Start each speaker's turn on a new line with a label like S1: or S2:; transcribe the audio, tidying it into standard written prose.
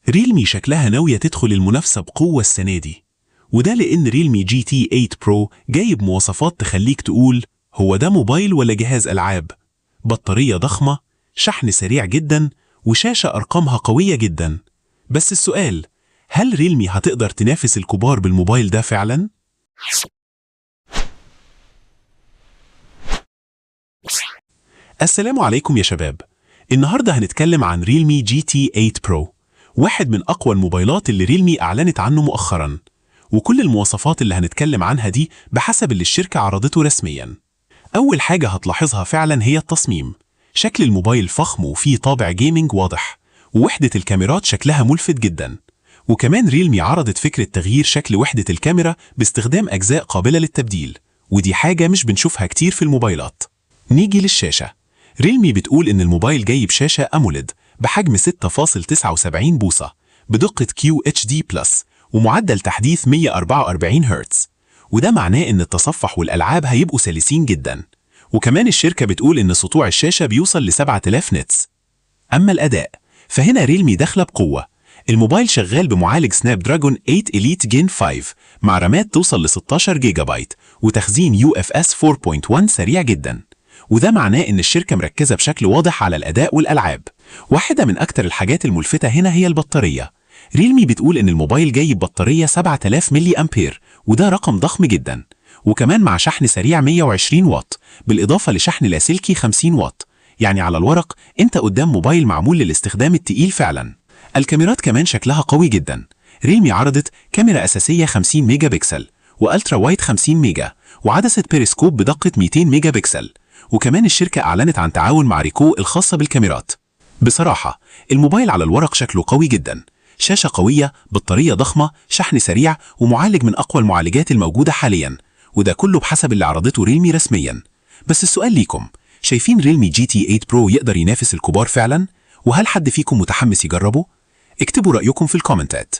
S1: ريلمي شكلها ناوية تدخل المنافسة بقوة السنة دي، وده لأن ريلمي جي تي 8 برو جايب مواصفات تخليك تقول هو ده موبايل ولا جهاز ألعاب؟ بطارية ضخمة، شحن سريع جدا، وشاشة أرقامها قوية جدا. بس السؤال، هل ريلمي هتقدر تنافس الكبار بالموبايل ده فعلا؟ السلام عليكم يا شباب. النهاردة هنتكلم عن ريلمي جي تي 8 برو، واحد من أقوى الموبايلات اللي ريلمي أعلنت عنه مؤخرا، وكل المواصفات اللي هنتكلم عنها دي بحسب اللي الشركة عرضته رسميا. أول حاجة هتلاحظها فعلا هي التصميم. شكل الموبايل فخم وفيه طابع جيمنج واضح، ووحدة الكاميرات شكلها ملفت جدا. وكمان ريلمي عرضت فكرة تغيير شكل وحدة الكاميرا باستخدام أجزاء قابلة للتبديل، ودي حاجة مش بنشوفها كتير في الموبايلات. نيجي للشاشة. ريلمي بتقول إن الموبايل جايب شاشة أموليد بحجم 6.79 بوصة بدقة QHD+، ومعدل تحديث 144 هرتز، وده معناه إن التصفح والألعاب هيبقوا سلسين جدا. وكمان الشركة بتقول إن سطوع الشاشة بيوصل ل 7000 نتس. أما الأداء فهنا ريلمي داخلة بقوة. الموبايل شغال بمعالج سناب دراجون 8 إليت جين 5 مع رامات توصل ل 16 جيجا بايت، وتخزين UFS 4.1 سريع جدا، وده معناه إن الشركة مركزة بشكل واضح على الأداء والألعاب. واحدة من أكتر الحاجات الملفتة هنا هي البطارية. ريلمي بتقول إن الموبايل جايب بطارية 7000 ملي أمبير، وده رقم ضخم جدا، وكمان مع شحن سريع 120 واط بالإضافة لشحن لاسلكي 50 واط. يعني على الورق أنت قدام موبايل معمول للاستخدام التقيل فعلا. الكاميرات كمان شكلها قوي جدا. ريلمي عرضت كاميرا أساسية 50 ميجا بكسل، وألترا وايد 50 ميجا، وعدسة بيريسكوب بدقة 200 ميجا بكسل. وكمان الشركة أعلنت عن تعاون مع ريكو الخاصة بالكاميرات. بصراحة الموبايل على الورق شكله قوي جدا. شاشة قوية، بطارية ضخمة، شحن سريع، ومعالج من أقوى المعالجات الموجودة حاليا، وده كله بحسب اللي عرضته ريلمي رسميا. بس السؤال ليكم، شايفين ريلمي جي تي 8 برو يقدر ينافس الكبار فعلا؟ وهل حد فيكم متحمس يجربه؟ اكتبوا رأيكم في الكومنتات.